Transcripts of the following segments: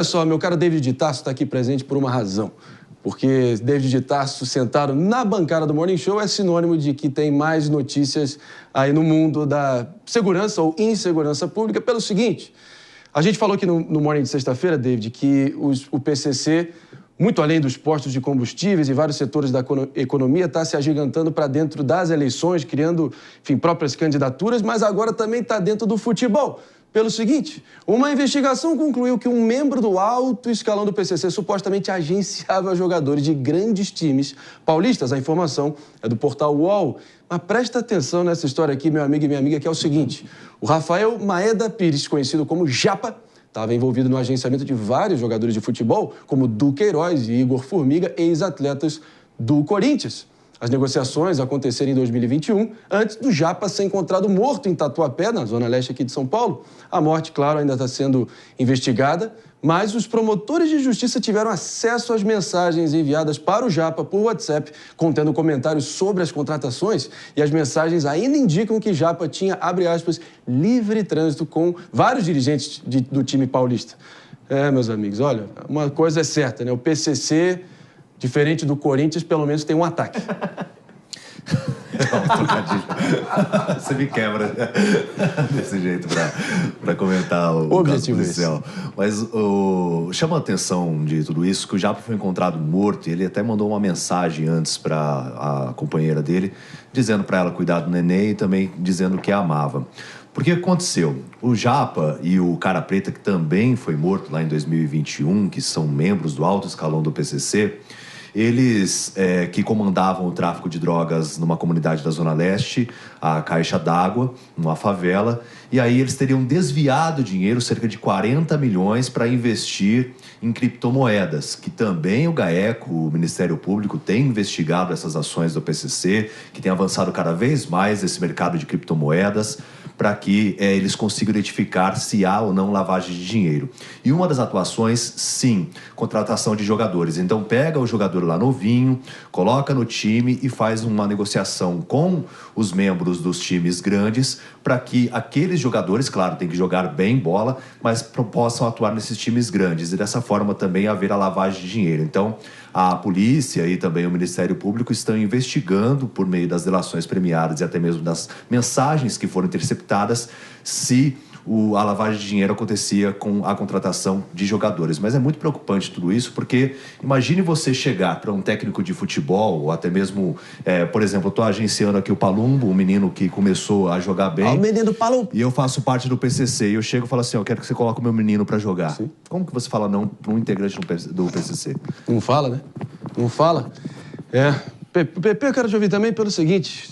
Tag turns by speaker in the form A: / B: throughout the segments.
A: Olha só, meu caro David de Tarso está aqui presente por uma razão. Porque David de Tarso sentado na bancada do Morning Show é sinônimo de que tem mais notícias aí no mundo da segurança ou insegurança pública. Pelo seguinte, a gente falou aqui no Morning de sexta-feira, David, que o PCC, muito além dos postos de combustíveis e vários setores da economia, está se agigantando para dentro das eleições, criando, enfim, próprias candidaturas, mas agora também está dentro do futebol. Pelo seguinte, uma investigação concluiu que um membro do alto escalão do PCC supostamente agenciava jogadores de grandes times paulistas. A informação é do portal UOL. Mas presta atenção nessa história aqui, meu amigo e minha amiga, que é o seguinte. O Rafael Maeda Pires, conhecido como Japa, estava envolvido no agenciamento de vários jogadores de futebol, como Duqueiroz e Igor Formiga, ex-atletas do Corinthians. As negociações aconteceram em 2021, antes do Japa ser encontrado morto em Tatuapé, na zona leste aqui de São Paulo. A morte, claro, ainda está sendo investigada, mas os promotores de justiça tiveram acesso às mensagens enviadas para o Japa por WhatsApp, contendo comentários sobre as contratações, e as mensagens ainda indicam que Japa tinha, abre aspas, livre trânsito com vários dirigentes do time paulista. Meus amigos, olha, uma coisa é certa, né? O PCC... diferente do Corinthians, pelo menos tem um ataque.
B: Você me quebra desse jeito para comentar o caso policial. Mas chama a atenção de tudo isso que o Japa foi encontrado morto e ele até mandou uma mensagem antes para a companheira dele, dizendo para ela cuidar do neném e também dizendo que a amava. Porque aconteceu? O Japa e o Cara Preta, que também foi morto lá em 2021, que são membros do alto escalão do PCC, eles que comandavam o tráfico de drogas numa comunidade da Zona Leste, a Caixa d'Água, numa favela, e aí eles teriam desviado dinheiro, cerca de 40 milhões, para investir em criptomoedas, que também o GAECO, o Ministério Público, tem investigado essas ações do PCC, que tem avançado cada vez mais nesse mercado de criptomoedas, para que eles consigam identificar se há ou não lavagem de dinheiro. E uma das atuações, sim, contratação de jogadores. Então pega o jogador lá novinho, coloca no time e faz uma negociação com os membros dos times grandes para que aqueles jogadores, claro, tem que jogar bem bola, mas possam atuar nesses times grandes e dessa forma também haver a lavagem de dinheiro. Então, a polícia e também o Ministério Público estão investigando, por meio das delações premiadas e até mesmo das mensagens que foram interceptadas, se a lavagem de dinheiro acontecia com a contratação de jogadores. Mas é muito preocupante tudo isso, porque imagine você chegar para um técnico de futebol, ou até mesmo, por exemplo, eu estou agenciando aqui o Palumbo, um menino que começou a jogar bem.
A: O menino Palumbo.
B: E eu faço parte do PCC, e eu chego e falo assim, eu quero que você coloque o meu menino para jogar. Sim. Como que você fala não para um integrante do PCC?
A: Não fala, né? Não fala. Pepe, eu quero te ouvir também pelo seguinte,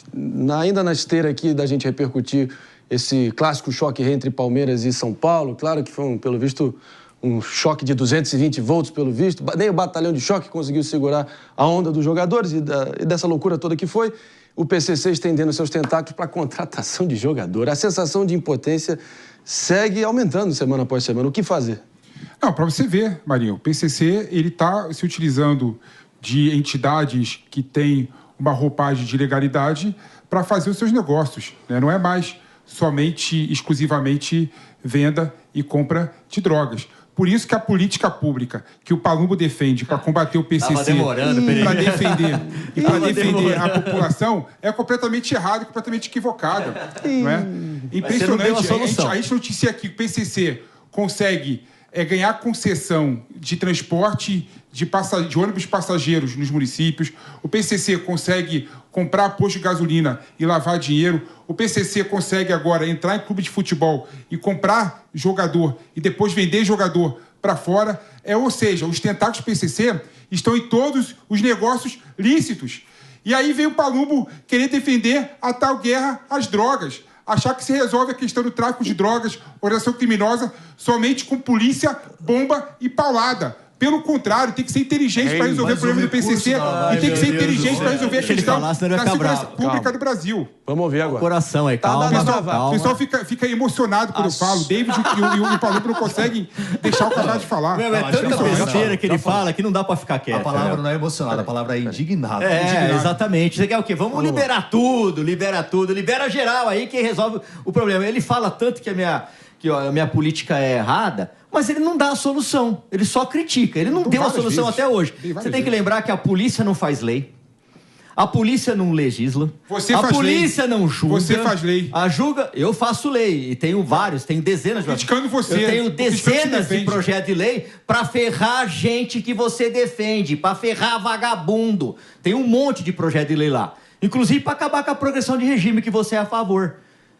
A: ainda na esteira aqui da gente repercutir esse clássico choque entre Palmeiras e São Paulo, claro que foi, pelo visto, um choque de 220 volts, pelo visto, nem o batalhão de choque conseguiu segurar a onda dos jogadores e dessa loucura toda que foi, o PCC estendendo seus tentáculos para a contratação de jogador. A sensação de impotência segue aumentando semana após semana. O que fazer?
C: Não, para você ver, Marinho, o PCC ele está se utilizando de entidades que têm uma roupagem de legalidade para fazer os seus negócios, né? Não é mais somente, exclusivamente, venda e compra de drogas. Por isso que a política pública que o Palumbo defende para combater o PCC, para defender a população, é completamente errada, completamente equivocada. Não é? Impressionante. A gente noticia aqui que o PCC consegue ganhar concessão de transporte de ônibus passageiros nos municípios. O PCC consegue comprar posto de gasolina e lavar dinheiro. O PCC consegue agora entrar em clube de futebol e comprar jogador e depois vender jogador para fora. Ou seja, os tentáculos do PCC estão em todos os negócios lícitos. E aí vem o Palumbo querer defender a tal guerra às drogas. Achar que se resolve a questão do tráfico de drogas, organização criminosa, somente com polícia, bomba e paulada. Pelo contrário, tem que ser inteligente para resolver o problema do PCC e tem que ser inteligente para resolver a questão da segurança pública do Brasil.
A: Vamos ouvir agora.
D: Coração aí, calma.
C: O pessoal fica emocionado quando eu falo. David e o Palumbo não conseguem deixar o cara de falar.
D: É tanta besteira que ele fala que não dá para ficar quieto.
B: A palavra não é emocionado, a palavra é indignado.
D: Exatamente. Você quer o quê? Vamos liberar tudo, libera geral aí que resolve o problema. Ele fala tanto que a que a minha política é errada, mas ele não dá a solução, ele só critica, ele não deu a solução até hoje. Você tem que lembrar que a polícia não faz lei, a polícia não legisla, a polícia não julga.
C: Você faz lei.
D: Eu faço lei, e tenho vários, tenho dezenas de...
C: Criticando você.
D: Eu tenho dezenas de projetos de lei para ferrar gente que você defende, para ferrar vagabundo. Tem um monte de projeto de lei lá. Inclusive para acabar com a progressão de regime que você é a favor.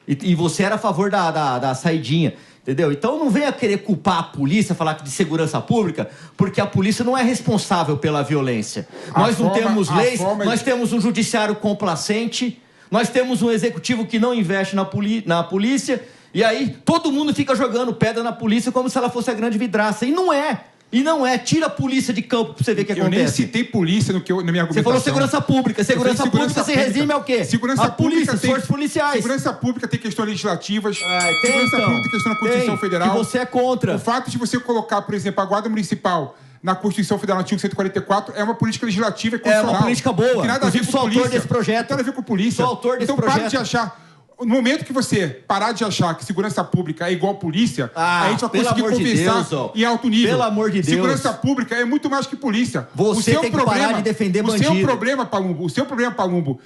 D: E você era a favor da saidinha. Entendeu? Então não venha querer culpar a polícia, falar de segurança pública, porque a polícia não é responsável pela violência. Nós não temos leis, nós temos um judiciário complacente, nós temos um executivo que não investe na polícia, e aí todo mundo fica jogando pedra na polícia como se ela fosse a grande vidraça. E não é. E não é. Tira a polícia de campo pra você ver o que acontece.
C: Eu nem citei polícia na minha argumentação.
D: Você falou segurança pública. Segurança pública se resume ao quê?
C: Segurança pública
D: tem forças policiais.
C: Segurança pública tem questões legislativas.
D: Segurança
C: pública tem questão na Constituição Federal.
D: Que você é contra.
C: O fato de você colocar, por exemplo, a Guarda Municipal na Constituição Federal, artigo 144, é uma política legislativa e constitucional.
D: É uma política boa.
C: Não tem nada a ver com polícia.
D: Sou autor desse projeto.
C: Não tem nada a ver com polícia.
D: Sou autor desse projeto.
C: Então pare de achar... No momento que você parar de achar que segurança pública é igual polícia, a gente vai conseguir conversar em alto nível.
D: Pelo amor de Deus.
C: Segurança pública é muito mais que polícia.
D: Você tem que parar de defender bandido.
C: O seu problema, Palumbo,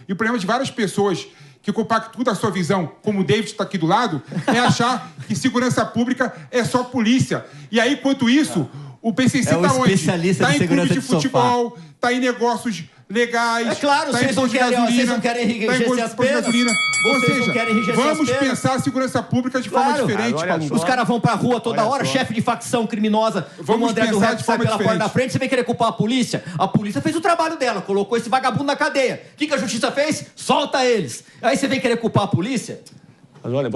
C: e o problema de várias pessoas que compactam da sua visão, como o David está aqui do lado, é achar que segurança pública é só polícia. E aí, enquanto isso, o PCC está onde? Está em clube de futebol, está em negócios legais.
D: É claro, vocês não querem enriquecer as penas. Vocês não querem enriquecer as penas.
C: Vamos pensar a segurança pública de forma diferente, Palumbo.
D: Os caras vão pra rua toda hora, chefe de facção criminosa, como o André do Rap sai pela porta da frente, você vem querer culpar a polícia? A polícia fez o trabalho dela, colocou esse vagabundo na cadeia. O que a justiça fez? Solta eles. Aí você vem querer culpar a polícia?
E: Mas olha,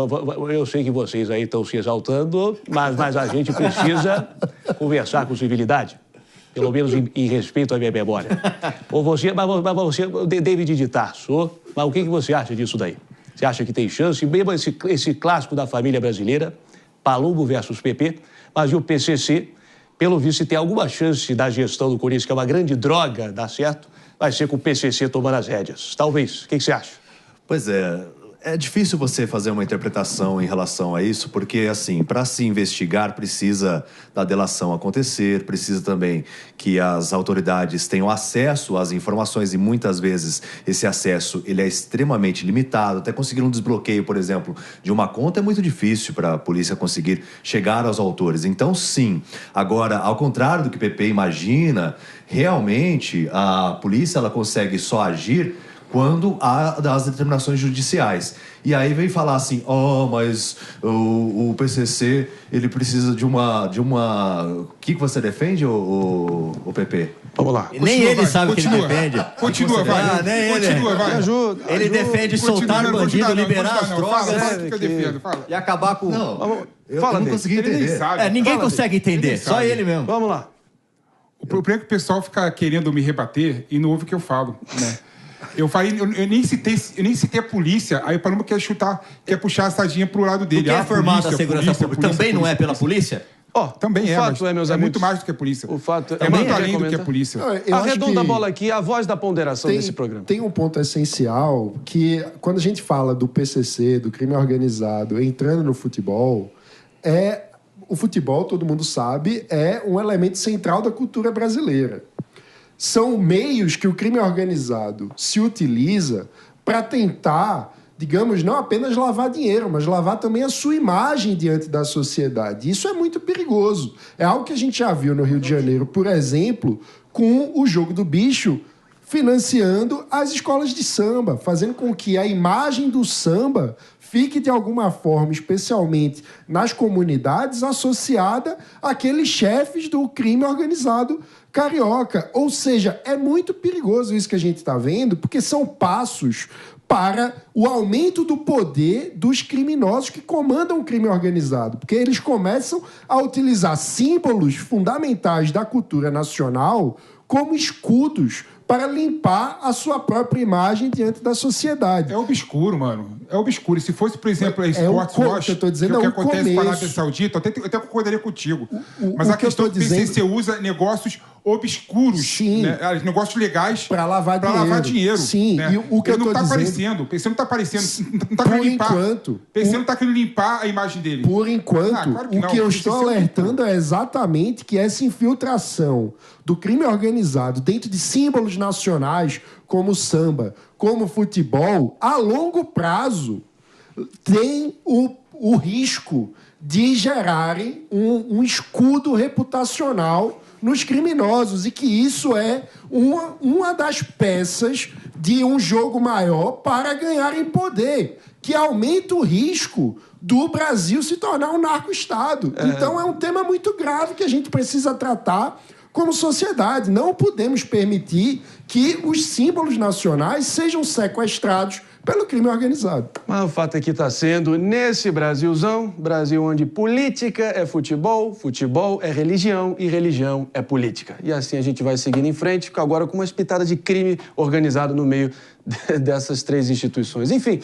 E: eu sei que vocês aí estão se exaltando, mas a gente precisa conversar com civilidade. Pelo menos em respeito à minha memória. David de Tarso, mas o que você acha disso daí? Você acha que tem chance? Mesmo esse clássico da família brasileira, Palumbo versus PP, mas e o PCC, pelo visto, se tem alguma chance da gestão do Corinthians, que é uma grande droga, dar certo, vai ser com o PCC tomando as rédeas. Talvez. O que você acha?
B: Pois é difícil você fazer uma interpretação em relação a isso, porque, assim, para se investigar, precisa da delação acontecer, precisa também que as autoridades tenham acesso às informações e, muitas vezes, esse acesso ele é extremamente limitado. Até conseguir um desbloqueio, por exemplo, de uma conta é muito difícil para a polícia conseguir chegar aos autores. Então, sim. Agora, ao contrário do que o PP imagina, realmente a polícia ela consegue só agir quando há das determinações judiciais. E aí vem falar assim, mas o PCC, ele precisa de uma... O que você defende, o PP?
E: Vamos lá.
D: Nem ele sabe o que ele defende.
C: Continua, vai. Continua, vai.
E: Ajuda.
D: Ele defende soltar bandido, liberar as drogas.
C: Fala.
D: E acabar com...
B: Eu não consegui entender.
D: Ninguém consegue entender, só ele mesmo.
E: Vamos lá.
C: O problema é que o pessoal fica querendo me rebater e não ouve o que eu falo, né? Eu nem citei a polícia, aí o Palumbo quer puxar a sardinha pro lado dele.
D: O que é formado a segurança pública? Também não é pela polícia?
C: Também é, mas
A: meus
C: é
A: amigos,
C: muito mais do que a polícia.
A: O fato
C: é muito além do que a polícia.
A: Arredonda a bola aqui, a voz da ponderação desse programa.
F: Tem um ponto essencial que, quando a gente fala do PCC, do crime organizado, entrando no futebol, o futebol, todo mundo sabe, é um elemento central da cultura brasileira. São meios que o crime organizado se utiliza para tentar, digamos, não apenas lavar dinheiro, mas lavar também a sua imagem diante da sociedade. Isso é muito perigoso. É algo que a gente já viu no Rio de Janeiro, por exemplo, com o Jogo do Bicho financiando as escolas de samba, fazendo com que a imagem do samba fique, de alguma forma, especialmente nas comunidades, associada àqueles chefes do crime organizado carioca. Ou seja, é muito perigoso isso que a gente está vendo, porque são passos para o aumento do poder dos criminosos que comandam o crime organizado, porque eles começam a utilizar símbolos fundamentais da cultura nacional como escudos para limpar a sua própria imagem diante da sociedade.
C: É obscuro, mano. É obscuro. Se fosse, por exemplo, a Sports Watch,
F: que o que acontece
C: com a Arábia Saudita, eu até concordaria contigo. Mas a questão é que o PCC usa negócios obscuros, né? Negócios legais
F: para lavar
C: dinheiro.
F: Sim,
C: né?
F: e o que
C: ele
F: eu
C: não
F: tô
C: está
F: dizendo...
C: aparecendo. PC não está aparecendo. Não está querendo limpar. PC não está querendo limpar a imagem dele.
F: Por enquanto,
C: claro que
F: o que eu estou alertando é exatamente que essa infiltração do crime organizado dentro de símbolos nacionais, como o samba, como o futebol, a longo prazo tem o risco de gerarem um escudo reputacional nos criminosos e que isso é uma das peças de um jogo maior para ganharem poder, que aumenta o risco do Brasil se tornar um narco-estado. Então é um tema muito grave que a gente precisa tratar como sociedade. Não podemos permitir que os símbolos nacionais sejam sequestrados pelo crime organizado.
A: Mas o fato é que está sendo nesse Brasilzão, Brasil onde política é futebol, futebol é religião e religião é política. E assim a gente vai seguindo em frente, agora com umas pitadas de crime organizado no meio dessas três instituições. Enfim,